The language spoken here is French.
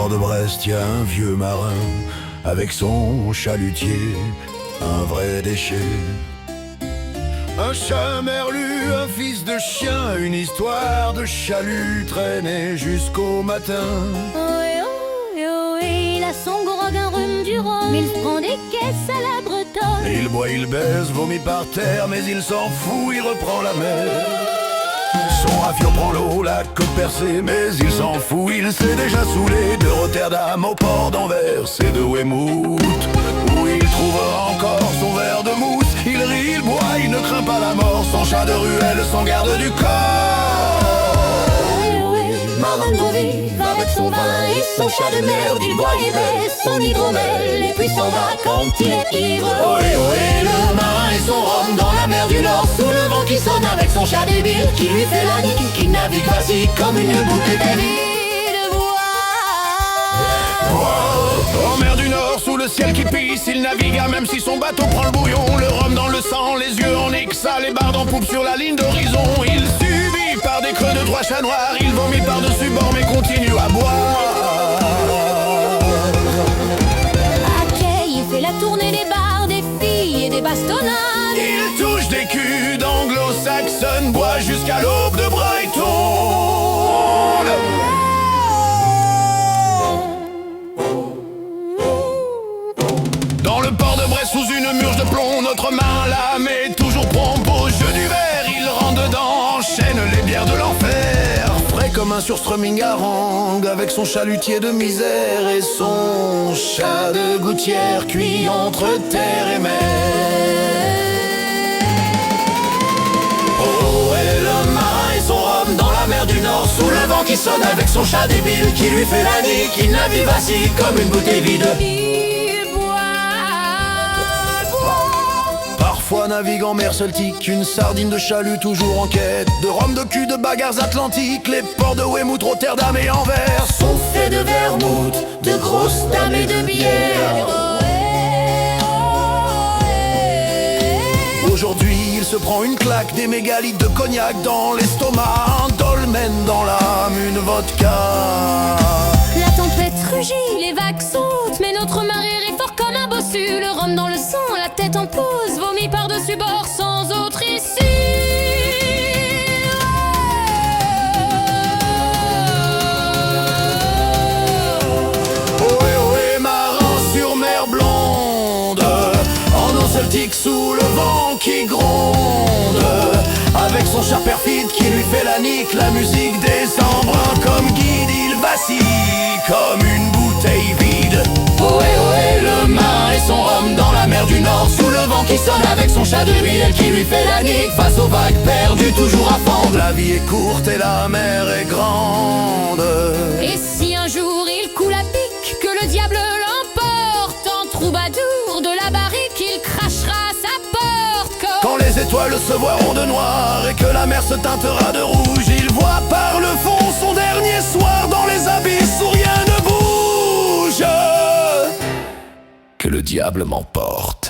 port de Brest, y a un vieux marin avec son chalutier, un vrai déchet. Un chat merlu, un fils de chien, une histoire de chalut traînée jusqu'au matin. Oh, il a son grog, un rhume du rhum, il prend des caisses à la bretonne. Il boit, il baise, vomit par terre, mais il s'en fout, il reprend la mer. Son rafiot prend l'eau, la côte percée, mais il s'en fout, il s'est déjà saoulé. De Rotterdam au port d'Anvers et de Weymouth, où il trouvera encore son verre de mousse. Il rit, il boit, il ne craint pas la mort, son chat de ruelle, son garde du corps. Marin de vive avec son vin et son chat de merde, il boit, il baisse son hydromel et puis s'en va quand il est ivre. Ohé, ohé, le marin et son rhum dans la mer du Nord, sous le vent qui sonne avec son chat débile qui lui fait la nique, qui navigue vacille comme une bouteille De bois. En mer du Nord, sous le ciel qui pisse, il navigue même si son bateau prend le bouillon. Le rhum dans le sang, les yeux en exa, les bardes en poupe sur la ligne d'horizon. Il subit par des creux de trois chats noirs, il vomit par-dessus bord mais continue à boire. À quai, il fait la tournée des bars, des filles et des bastonnades. Il touche des culs d'anglo-saxonnes, boit jusqu'à l'aube de Brighton. Dans le port de Brest, sous une murge de plomb, notre main lame est toujours prompt au jeu du verre. Il rentre dedans, enchaîne les bières de l'enfer. Frais comme un surstrumming harangue, avec son chalutier de misère et son chat de gouttière cuit entre terre et mer. Oh, et le marin et son rhum dans la mer du Nord, sous le vent qui sonne avec son chat débile qui lui fait la nique, qui navigue vacille comme une bouteille vide. Parfois navigue en mer Celtique, une sardine de chalut toujours en quête de rhum, de cul, de bagarres atlantiques. Les ports de Weymouth, Rotterdam et Anvers Sont faits de vermouth, de grosses dames et de bière. Aujourd'hui il se prend une claque, des mégalithes de cognac dans l'estomac, un dolmen dans l'âme, une vodka. La tempête rugit, les vagues sautent, mais notre marin est fort comme un bossu. Le rhum dans le sang, la tête en pause, vomi par-dessus bord sans autre issue. Ohé, ohé, marin sur mer blonde, en eau celtique sous le vent qui gronde, avec son chat perfide qui lui fait la nique, la musique des embruns comme guide, il vacille comme une bouteille vide. Ohé, ohé, le marin et son rhum dans la mer du Nord, sous le vent qui sonne avec son chat de ruelle qui lui fait la nique, face aux vagues perdues toujours à fendre. La vie est courte et la mer est grande. Et si un jour il coule à pic, que le diable l'emporte, en troubadour de la barrique, il crachera à sa porte. Quand les étoiles se voieront de noir et que la mer se teintera de rouge, il voit par le fond son dernier soir dans les abysses où rien ne bouge. Que le diable m'emporte.